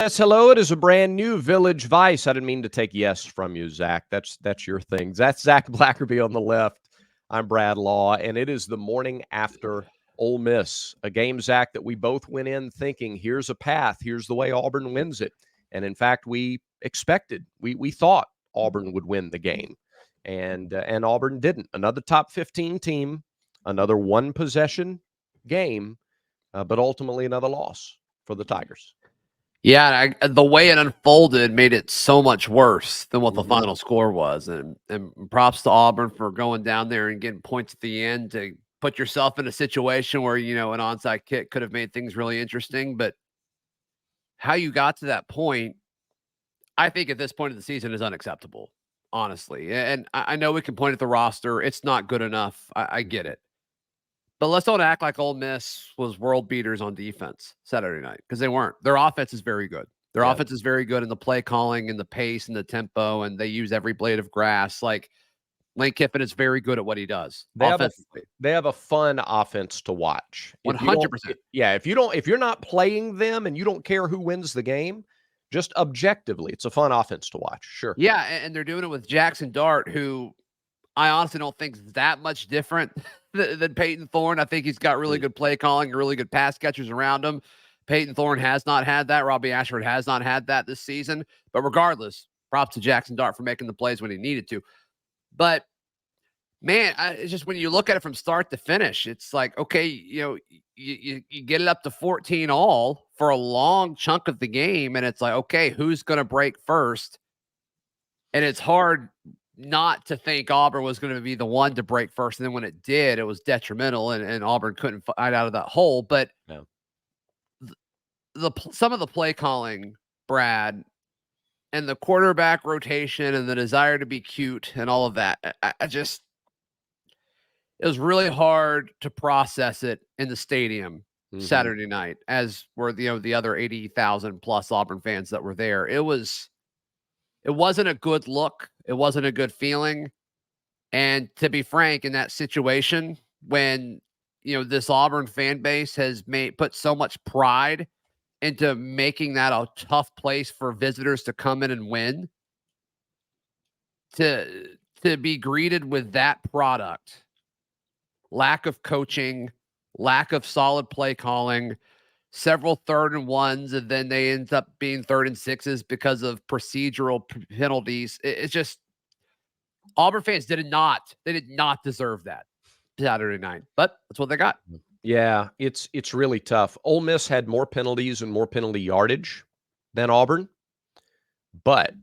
Yes, hello. It is a brand new Village Vice. I didn't mean to take yes from you, Zach. That's your thing. That's Zach Blackerby on the left. I'm Brad Law, and it is the morning after Ole Miss, a game, Zach, that we both went in thinking, here's a path, here's the way Auburn wins it. And in fact, we expected, we thought Auburn would win the game, and Auburn didn't. Another top 15 team, another one possession game, but ultimately another loss for the Tigers. Yeah, the way it unfolded made it so much worse than what the Mhm. final score was. And props to Auburn for going down there and getting points at the end to put yourself in a situation where, an onside kick could have made things really interesting. But how you got to that point, I think at this point of the season is unacceptable, honestly. And I know we can point at the roster. It's not good enough. I get it. But let's don't act like Ole Miss was world beaters on defense Saturday night, because they weren't. Their offense is very good. Their offense is very good in the play calling and the pace and the tempo, and they use every blade of grass. Like, Lane Kiffin is very good at what he does offensively. They have a fun offense to watch. If you don't, 100%. if you're not playing them and you don't care who wins the game, just objectively, it's a fun offense to watch. Sure. Yeah, and they're doing it with Jackson Dart, who I honestly don't think is that much different than Peyton Thorne. I think he's got really good play calling, really good pass catchers around him. Peyton Thorne has not had that. Robbie Ashford has not had that this season. But regardless, props to Jackson Dart for making the plays when he needed to. But, man, it's just when you look at it from start to finish, it's like, okay, you get it up to 14 all for a long chunk of the game, and it's like, okay, who's going to break first? And it's hard not to think Auburn was going to be the one to break first. And then when it did, it was detrimental, and Auburn couldn't fight out of that hole. But No. Some of the play calling, Brad, and the quarterback rotation and the desire to be cute and all of that, it was really hard to process it in the stadium Saturday night, as were the other 80,000 plus Auburn fans that were there. It wasn't a good look. It wasn't a good feeling. And to be frank, in that situation, when, this Auburn fan base has put so much pride into making that a tough place for visitors to come in and win, to be greeted with that product, lack of coaching, lack of solid play calling, several 3rd and 1s, and then they end up being 3rd and 6s because of procedural penalties. It's just, Auburn fans did not deserve that Saturday night, but that's what they got. Yeah, it's really tough. Ole Miss had more penalties and more penalty yardage than Auburn, but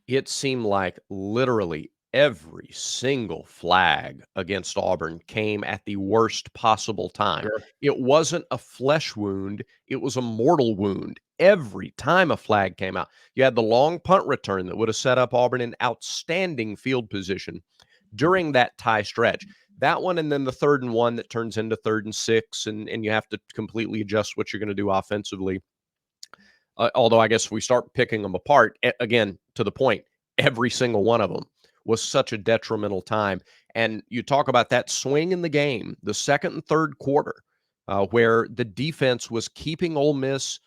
it seemed like literally every single flag against Auburn came at the worst possible time. Sure. It wasn't a flesh wound, it was a mortal wound. Every time a flag came out, you had the long punt return that would have set up Auburn in outstanding field position during that tie stretch. That one, and then the 3rd and 1 that turns into 3rd and 6, and you have to completely adjust what you're going to do offensively. Although I guess if we start picking them apart, again, to the point, every single one of them was such a detrimental time. And you talk about that swing in the game, the 2nd and 3rd quarter, where the defense was keeping Ole Miss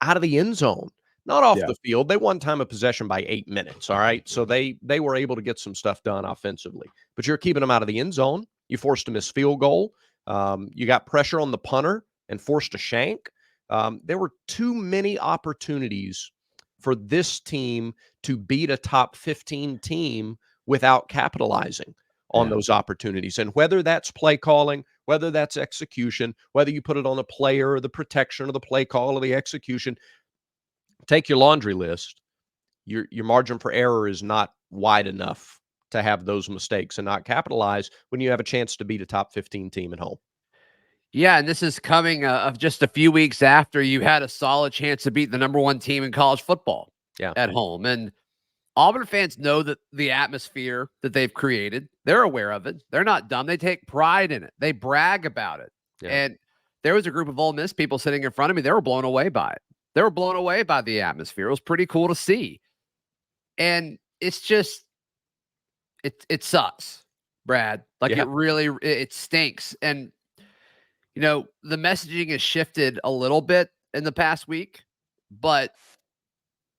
out of the end zone, not off the field. They won time of possession by 8 minutes, all right? So they were able to get some stuff done offensively. But you're keeping them out of the end zone. You forced a missed field goal. You got pressure on the punter and forced a shank. There were too many opportunities for this team to beat a top 15 team without capitalizing on those opportunities. And whether that's play calling, whether that's execution, whether you put it on a player or the protection or the play call or the execution, take your laundry list. Your margin for error is not wide enough to have those mistakes and not capitalize when you have a chance to beat a top 15 team at home. Yeah, and this is coming of just a few weeks after you had a solid chance to beat the number 1 team in college football at home. And Auburn fans know that the atmosphere that they've created, they're aware of it. They're not dumb. They take pride in it. They brag about it. Yeah. And there was a group of Ole Miss people sitting in front of me. They were blown away by it. They were blown away by the atmosphere. It was pretty cool to see. And it's just, it sucks, Brad. Like it stinks. And, the messaging has shifted a little bit in the past week, but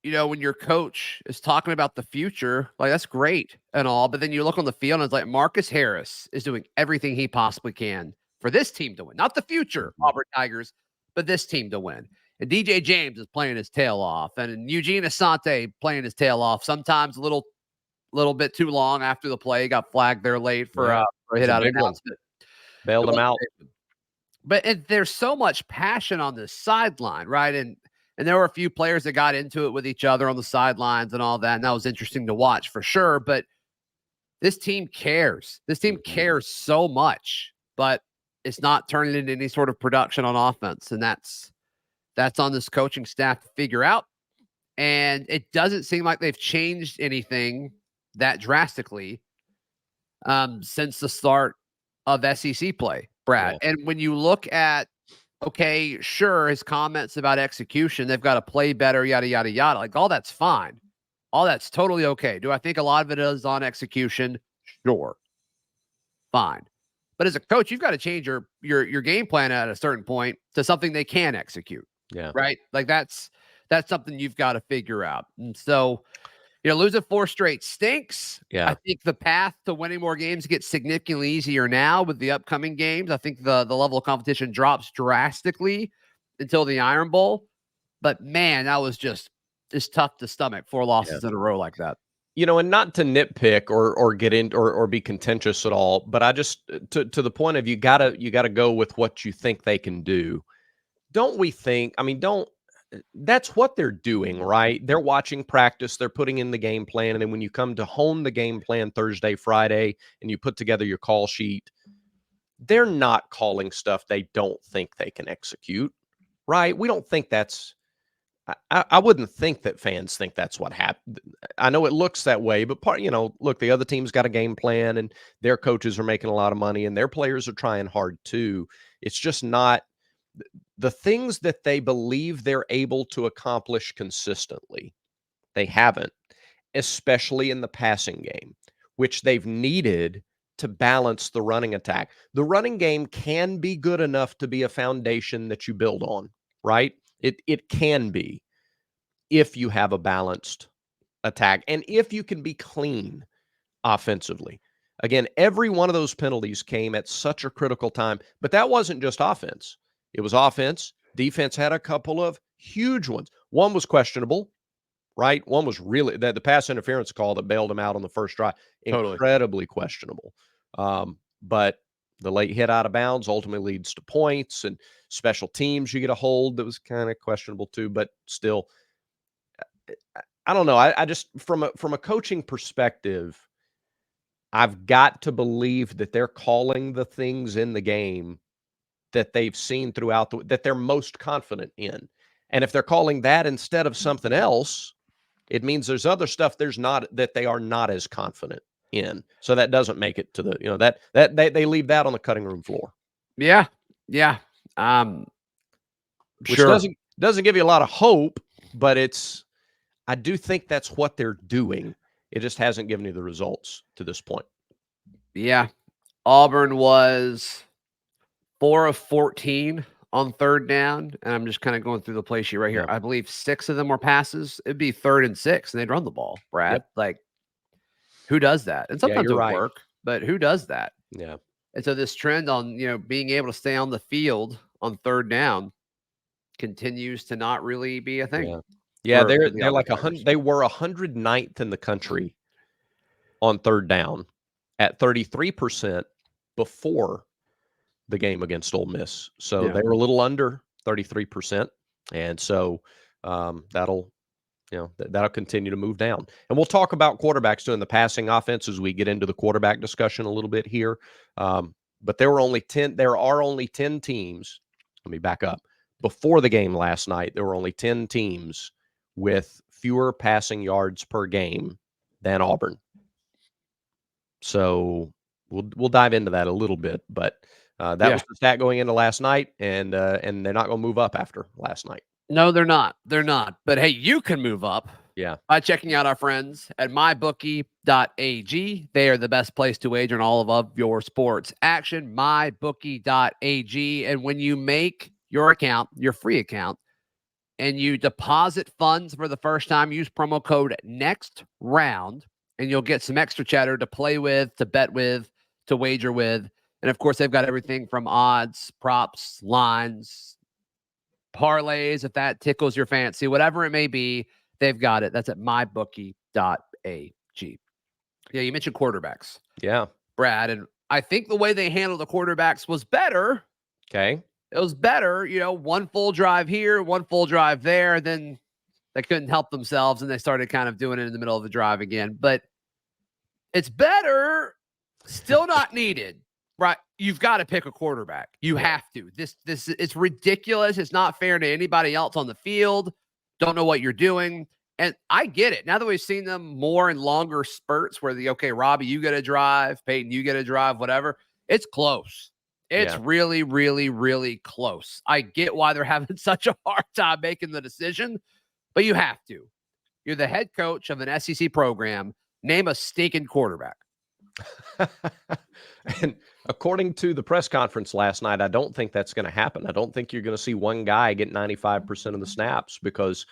when your coach is talking about the future, like that's great and all, but then you look on the field and it's like Marcus Harris is doing everything he possibly can for this team to win, not the future Auburn Tigers, but this team to win. And DJ James is playing his tail off, and Eugene Asante playing his tail off. Sometimes a little bit too long after the play, got flagged there late for a hit out of bounds. Bailed him out. But there's so much passion on this sideline, right? And there were a few players that got into it with each other on the sidelines and all that, and that was interesting to watch for sure. But this team cares. This team cares so much, but it's not turning into any sort of production on offense, and that's on this coaching staff to figure out. And it doesn't seem like they've changed anything that drastically since the start of SEC play, Brad. Yeah. And when you look at, okay, sure, his comments about execution, they've got to play better, yada, yada, yada. Like, all that's fine. All that's totally okay. Do I think a lot of it is on execution? Sure. Fine. But as a coach, you've got to change your game plan at a certain point to something they can execute. Yeah. Right? Like that's something you've got to figure out. And so, losing 4 straight stinks. Yeah. I think the path to winning more games gets significantly easier now with the upcoming games. I think the level of competition drops drastically until the Iron Bowl. But man, that was it's tough to stomach 4 losses in a row like that. And not to nitpick or get in or be contentious at all, but I just to the point of you gotta go with what you think they can do. Don't we think? I mean, that's what they're doing, right? They're watching practice, they're putting in the game plan, and then when you come to hone the game plan Thursday, Friday, and you put together your call sheet, they're not calling stuff they don't think they can execute, right? We don't think that's I wouldn't think that fans think that's what happened. I know it looks that way, but look, the other team's got a game plan and their coaches are making a lot of money and their players are trying hard too. It's just not the things that they believe they're able to accomplish consistently. They haven't, especially in the passing game, which they've needed to balance the running attack. The running game can be good enough to be a foundation that you build on, right? It can be if you have a balanced attack and if you can be clean offensively. Again, every one of those penalties came at such a critical time, but that wasn't just offense. It was offense. Defense had a couple of huge ones. One was questionable, right? One was really the pass interference call that bailed him out on the first drive. Incredibly questionable. But the late hit out of bounds ultimately leads to points, and special teams you get a hold that was kind of questionable too, but still, I don't know. I just from a coaching perspective, I've got to believe that they're calling the things in the game that they've seen throughout that they're most confident in. And if they're calling that instead of something else, it means there's other stuff that they are not as confident in. So that doesn't make it to the, that they leave that on the cutting room floor. Yeah. Yeah. Which doesn't give you a lot of hope, but I do think that's what they're doing. It just hasn't given you the results to this point. Yeah. Auburn was 4 of 14 on 3rd down. And I'm just kind of going through the play sheet right here. Yep. I believe 6 of them were passes. It'd be 3rd and 6, and they'd run the ball, Brad. Yep. Like, who does that? And sometimes it would work, but who does that? Yeah. And so this trend on, being able to stay on the field on 3rd down continues to not really be a thing. Yeah, they're like 100. They were 109th in the country on 3rd down at 33% before the game against Ole Miss. So they were a little under 33%, and so that'll continue to move down. And we'll talk about quarterbacks doing the passing offense as we get into the quarterback discussion a little bit here. But there are only 10 teams. Let me back up. Before the game last night, there were only 10 teams with fewer passing yards per game than Auburn. So we'll dive into that a little bit, but that was the stat going into last night, and they're not going to move up after last night. No, they're not. They're not. But hey, you can move up. Yeah. By checking out our friends at mybookie.ag. They are the best place to wager on all of your sports action. Mybookie.ag. And when you make your account, your free account, and you deposit funds for the first time, use promo code next round, and you'll get some extra cheddar to play with, to bet with, to wager with. And of course, they've got everything from odds, props, lines, parlays, if that tickles your fancy, whatever it may be, they've got it. That's at mybookie.ag. Yeah, you mentioned quarterbacks. Yeah. Brad, and I think the way they handled the quarterbacks was better. Okay. It was better, one full drive here, one full drive there. Then they couldn't help themselves, and they started kind of doing it in the middle of the drive again. But it's better, still not needed, right? You've got to pick a quarterback. You have to. This it's ridiculous. It's not fair to anybody else on the field. Don't know what you're doing. And I get it. Now that we've seen them more in longer spurts where okay, Robbie, you get a drive, Peyton, you get a drive, whatever. It's close. It's really, really, really close. I get why they're having such a hard time making the decision, but you have to. You're the head coach of an SEC program. Name a stinking quarterback. And according to the press conference last night, I don't think that's going to happen. I don't think you're going to see one guy get 95% of the snaps because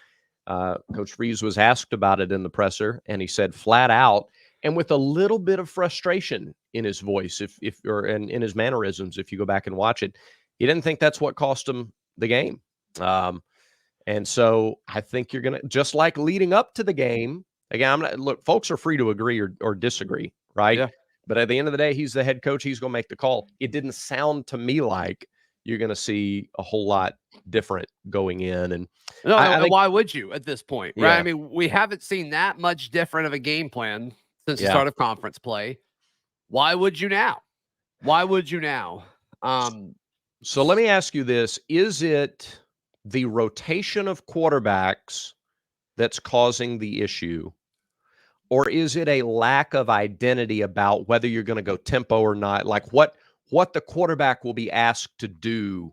Coach Freeze was asked about it in the presser, and he said flat out, and with a little bit of frustration in his voice, or in his mannerisms, if you go back and watch it, he didn't think that's what cost him the game. And so I think you're going to, just like leading up to the game, again, look, folks are free to agree or disagree, right? Yeah. But at the end of the day, he's the head coach. He's going to make the call. It didn't sound to me like you're going to see a whole lot different going in. And no, I think, why would you at this point, right? Yeah. I mean, we haven't seen that much different of a game plan since the start of conference play. Why would you now? So let me ask you this. Is it the rotation of quarterbacks that's causing the issue? Or is it a lack of identity about whether you're going to go tempo or not? Like what the quarterback will be asked to do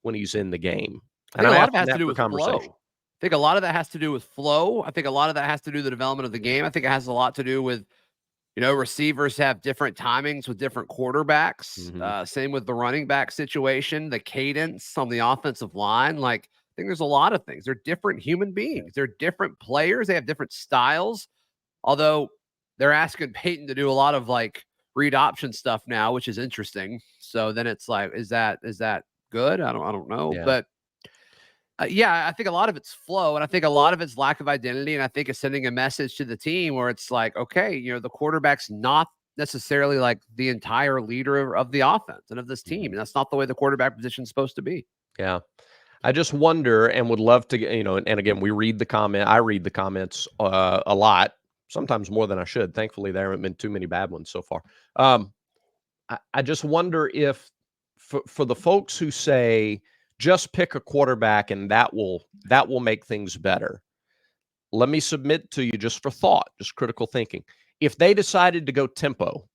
when he's in the game. And a lot of it has to do with flow. I think a lot of that has to do with flow. I think a lot of that has to do with the development of the game. I think it has a lot to do with, receivers have different timings with different quarterbacks. Mm-hmm. Same with the running back situation, the cadence on the offensive line. Like, I think there's a lot of things. They're different human beings. They're different players. They have different styles. Although they're asking Peyton to do a lot of read option stuff now, which is interesting. So then it's like, is that good? I don't know. Yeah. But I think a lot of it's flow, and I think a lot of it's lack of identity. And I think it's sending a message to the team where it's like, okay, the quarterback's not necessarily like the entire leader of the offense and of this team. And that's not the way the quarterback position is supposed to be. Yeah. I just wonder and would love to, and again, I read the comments a lot, sometimes more than I should. Thankfully, there haven't been too many bad ones so far. I just wonder if for the folks who say just pick a quarterback and that will make things better, let me submit to you just for thought, just critical thinking. If they decided to go tempo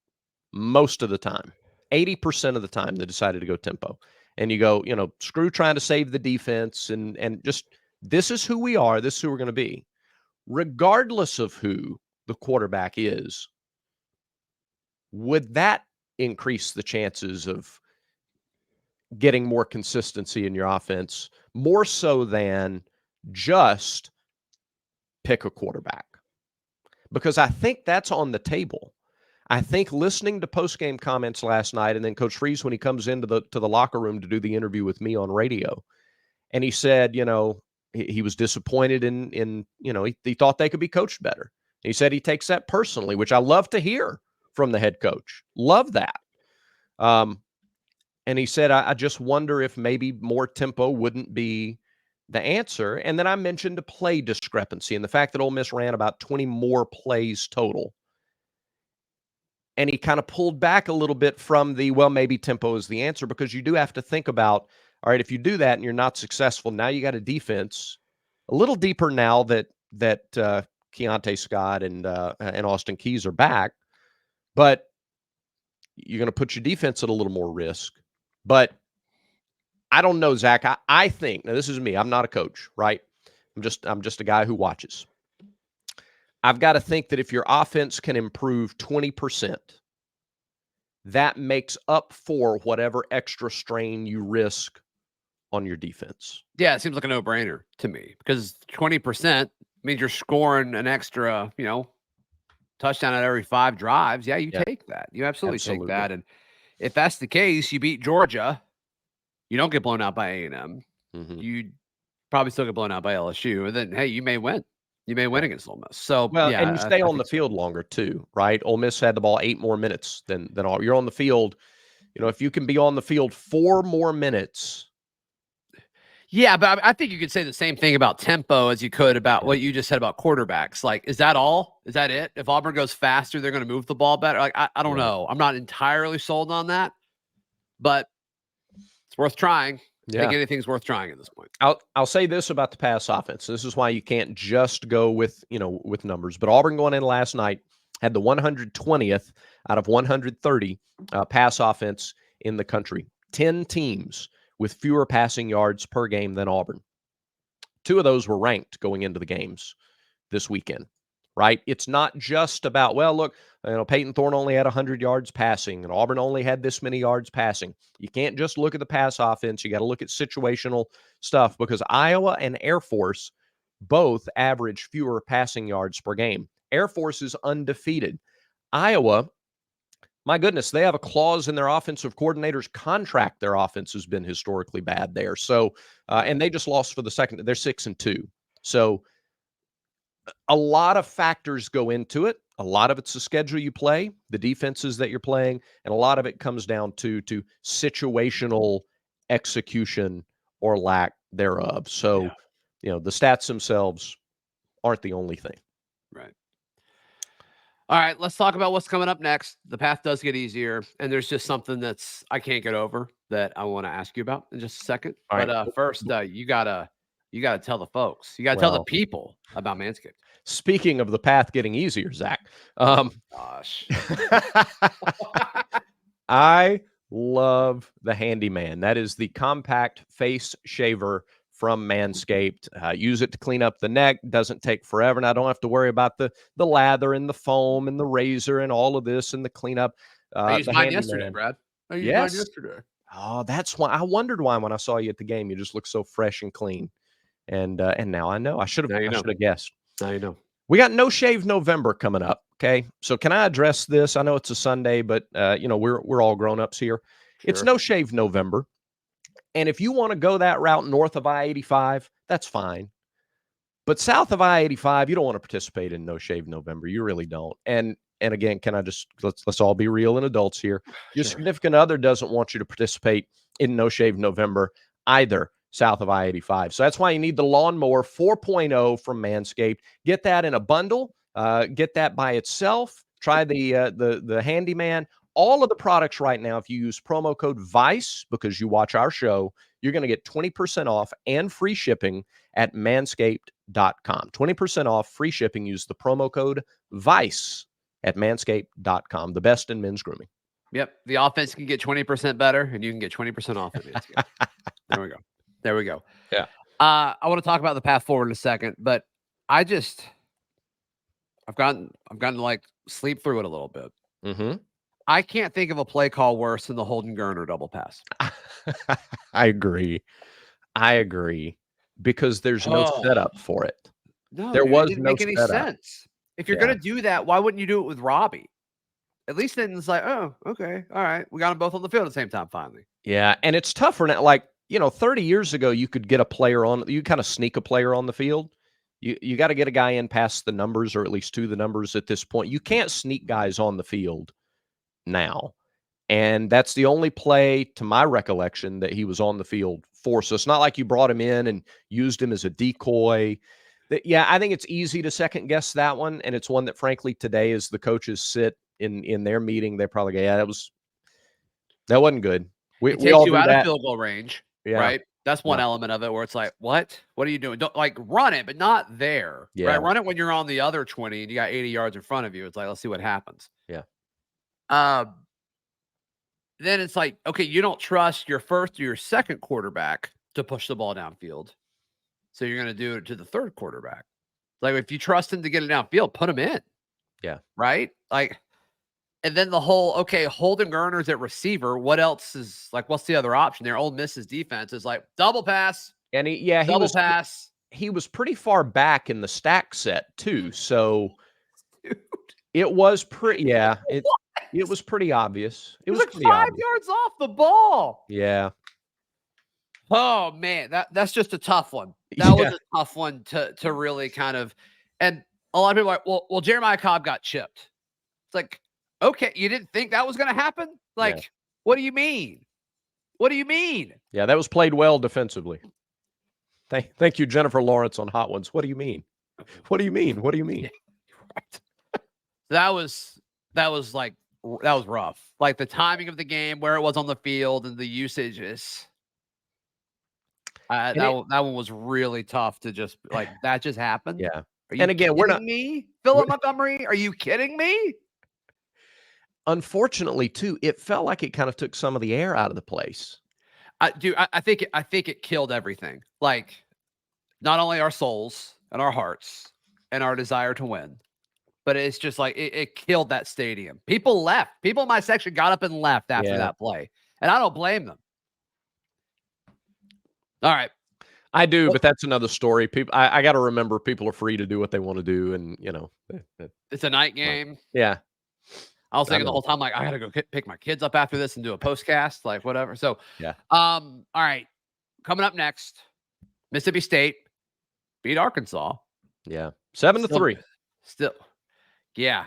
most of the time, 80% of the time they decided to go tempo, and you go, screw trying to save the defense and just this is who we are, this is who we're going to be, regardless of who the quarterback is, would that increase the chances of getting more consistency in your offense, more so than just pick a quarterback? Because I think that's on the table. I think listening to post-game comments last night, and then Coach Freeze, when he comes into the locker room to do the interview with me on radio, and he said, he was disappointed in he thought they could be coached better. He said he takes that personally, which I love to hear from the head coach. Love that. And he said, I just wonder if maybe more tempo wouldn't be the answer. And then I mentioned a play discrepancy and the fact that Ole Miss ran about 20 more plays total. And he kind of pulled back a little bit from maybe tempo is the answer, because you do have to think about, all right, if you do that and you're not successful, now you got a defense a little deeper now that Keontae Scott and Austin Keys are back, but you're going to put your defense at a little more risk. But I don't know, Zach. I think, now this is me. I'm not a coach, right? I'm just a guy who watches. I've got to think that if your offense can improve 20%, that makes up for whatever extra strain you risk on your defense. Yeah, it seems like a no-brainer to me because 20% means you're scoring an extra, touchdown at every 5 drives. Yeah, you Yeah, take that. You absolutely take absolutely. that. And if that's the case, you beat Georgia, you don't get blown out by A&M. Mhm. You probably still get blown out by LSU, and then hey, you may win. You may win Yeah. against Ole Miss. So Well, and you yeah, stay I on the think so. field longer too, right? Ole Miss had the ball 8 more minutes than all. You're on the field, if you can be on the field 4 more minutes. Yeah, but I think you could say the same thing about tempo as you could about Yeah, what you just said about quarterbacks. Like, is that all? Is that it? If Auburn goes faster, they're going to move the ball better. Like, I don't right. know. I'm not entirely sold on that, but it's worth trying. I think Yeah. anything's worth trying at this point. I'll say this about the pass offense. This is why you can't just go with numbers. But Auburn going in last night had the 120th out of 130 pass offense in the country. 10 teams with fewer passing yards per game than Auburn. 2 of those were ranked going into the games this weekend, right? It's not just about, well, look, Peyton Thorne only had 100 yards passing and Auburn only had this many yards passing. You can't just look at the pass offense. You got to look at situational stuff because Iowa and Air Force both average fewer passing yards per game. Air Force is undefeated. Iowa, my goodness, they have a clause in their offensive coordinator's contract. Their offense has been historically bad there. So, and they just lost for the second. They're 6-2. So, a lot of factors go into it. A lot of it's the schedule you play, the defenses that you're playing, and a lot of it comes down to situational execution or lack thereof. So, the stats themselves aren't the only thing. Right. All right, let's talk about what's coming up next. The path does get easier, and there's just something that's I can't get over that I want to ask you about in just a second. All right. But first, you gotta tell the folks, you gotta tell the Well, people about Manscaped. speaking of the path getting easier, Zach, Gosh, I love the Handyman. That is the compact face shaver from Manscaped. Use it to clean up the neck. Doesn't take forever, and I don't have to worry about the lather and the foam and the razor and all of this and the cleanup. I used The mine yesterday, Handyman. Brad. I used mine Yes. yesterday. Oh, that's why I wondered why when I saw you at the game, you just looked so fresh and clean. And now I know. I should Now you know. have guessed. Now you know. We got No Shave November coming up. Okay, so can I address this? I know it's a Sunday, but we're all grown ups here. It's Sure. No Shave November, and if you want to go that route north of I-85, that's fine. But south of I-85, you don't want to participate in No Shave November. You really don't. And again, can I just let's all be real and adults here. Your Sure. significant other doesn't want you to participate in No Shave November either south of I-85. So that's why you need the Lawnmower 4.0 from Manscaped. Get that in a bundle. Get that by itself. Try the Handyman. All of the products right now, if you use promo code VICE because you watch our show, you're going to get 20% off and free shipping at manscaped.com. 20% off, free shipping. Use the promo code VICE at manscaped.com. The best in men's grooming. Yep. The offense can get 20% better, and you can get 20% off at Manscaped. There we go. There we go. Yeah. I want to talk about the path forward in a second, but I've gotten to like sleep through it a little bit. Mm-hmm. I can't think of a play call worse than the Holden Geriner double pass. I agree. Because there's no setup for it. No, There dude, it was didn't no make any setup. sense. If you're Yeah. gonna do that, why wouldn't you do it with Robbie? At least then it's like, oh, okay, all right, we got them both on the field at the same time finally. Yeah, and it's tougher now. Like 30 years ago, you could get a player on. You kind of sneak a player on the field. You got to get a guy in past the numbers, or at least to the numbers at this point. You can't sneak guys on the field now. And that's the only play, to my recollection, that he was on the field for. So it's not like you brought him in and used him as a decoy. Yeah, I think it's easy to second guess that one. And it's one that, frankly, today, as the coaches sit in their meeting, they probably go, yeah, that wasn't good. It We takes all you do out of that. field goal range, Yeah. right? That's one Yeah. element of it where it's like, what are you doing? Don't like run it, but not there. Yeah. Right? Run it when you're on the other 20 and you got 80 yards in front of you. It's like, let's see what happens. Yeah. Then it's like, okay, you don't trust your first or your second quarterback to push the ball downfield. So you're going to do it to the third quarterback. Like if you trust him to get it downfield, put him in. Yeah. Right? Like And then the whole, okay, Holden Gerner's at receiver. What else is like, what's the other option there? Ole Miss's defense is like double pass, And he double was pass. he was pretty far back in the stack set too. So Dude, it was pretty it was pretty obvious. It was like pretty 5 obvious. yards off the ball. Yeah. Oh man, that's just a tough one. That was Yeah. a tough one to really kind of, and a lot of people are like, well, Jeremiah Cobb got chipped. It's like, okay, you didn't think that was going to happen? Like, No. what do you mean? What do you mean? Yeah, that was played well defensively. Thank you, Jennifer Lawrence on Hot Ones. What do you mean? What do you mean? What do you mean? That was rough. Like the timing of the game, where it was on the field, and the usage is. That one was really tough to just like that just happened. Yeah. Are you And again, we're not me, Philip Montgomery. Are you kidding me? Unfortunately, too, it felt like it kind of took some of the air out of the place. I think it killed everything. Like not only our souls and our hearts and our desire to win, but it's just like it killed that stadium. People left. People in my section got up and left after that play, and I don't blame them. All right. I do, but that's another story. People, I got to remember, people are free to do what they want to do, and it's a night game. Yeah. I was thinking the whole time, like, I got to go pick my kids up after this and do a postcast, like whatever. So, yeah. All right. Coming up next, Mississippi State beat Arkansas. Yeah. 7-3. Still. Yeah.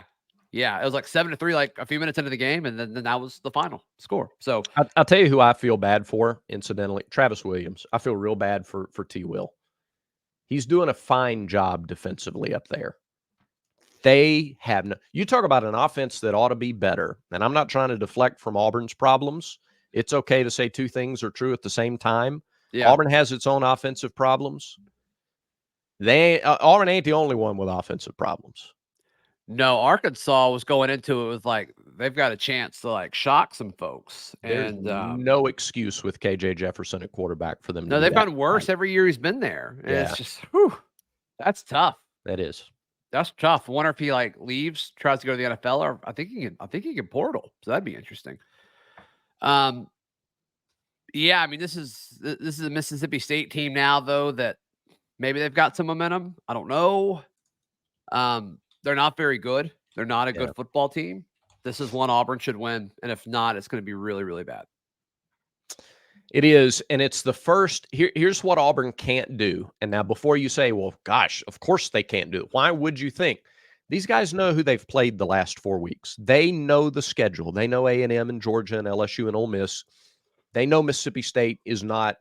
Yeah. It was like 7-3, like a few minutes into the game. And then that was the final score. So I'll tell you who I feel bad for, incidentally. Travis Williams. I feel real bad for T. Will. He's doing a fine job defensively up there. They have no, you talk about an offense that ought to be better. And I'm not trying to deflect from Auburn's problems. It's okay to say two things are true at the same time. Yeah. Auburn has its own offensive problems. Auburn ain't the only one with offensive problems. No, Arkansas was going into it with like they've got a chance to like shock some folks. There's no excuse with KJ Jefferson at quarterback for them. No, they've gotten worse every year he's been there. And it's just, that's tough. That is. That's tough. I wonder if he like leaves, tries to go to the NFL, or I think he can portal. So that'd be interesting. Yeah, I mean, this is a Mississippi State team now, though, that maybe they've got some momentum. I don't know. They're not very good. They're not a good football team. This is one Auburn should win. And if not, it's going to be really, really bad. It is. And it's the first. Here's what Auburn can't do. And now before you say, well, gosh, of course they can't do it. Why would you think? These guys know who they've played the last 4 weeks. They know the schedule. They know A&M and Georgia and LSU and Ole Miss. They know Mississippi State is not,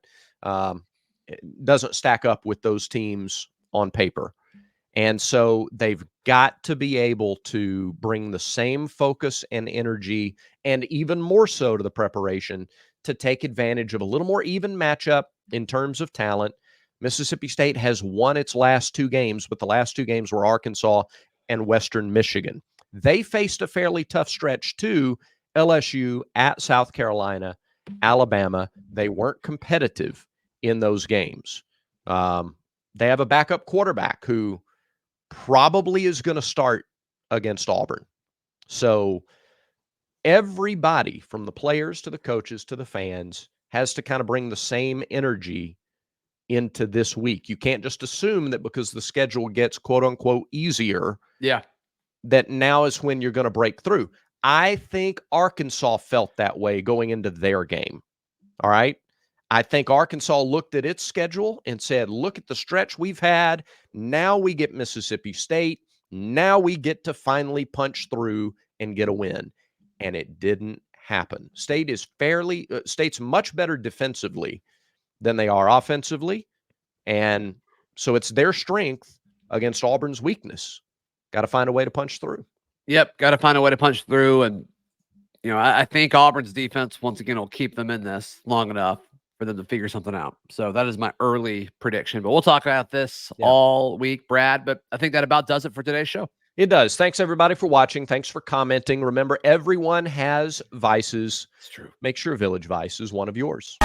doesn't stack up with those teams on paper. And so they've got to be able to bring the same focus and energy, and even more so to the preparation, to take advantage of a little more even matchup in terms of talent. Mississippi State has won its last 2 games, but the last 2 games were Arkansas and Western Michigan. They faced a fairly tough stretch too. LSU, at South Carolina, Alabama. They weren't competitive in those games. They have a backup quarterback who probably is going to start against Auburn. So everybody, from the players to the coaches to the fans, has to kind of bring the same energy into this week. You can't just assume that because the schedule gets quote unquote easier, that now is when you're going to break through. I think Arkansas felt that way going into their game. All right. I think Arkansas looked at its schedule and said, look at the stretch we've had. Now we get Mississippi State. Now we get to finally punch through and get a win. And it didn't happen. State's much better defensively than they are offensively. And so it's their strength against Auburn's weakness. Got to find a way to punch through. Yep. Got to find a way to punch through. And, I think Auburn's defense, once again, will keep them in this long enough for them to figure something out. So that is my early prediction. But we'll talk about this all week, Brad. But I think that about does it for today's show. It does. Thanks, everybody, for watching. Thanks for commenting. Remember, everyone has vices. It's true. Make sure Village Vice is one of yours.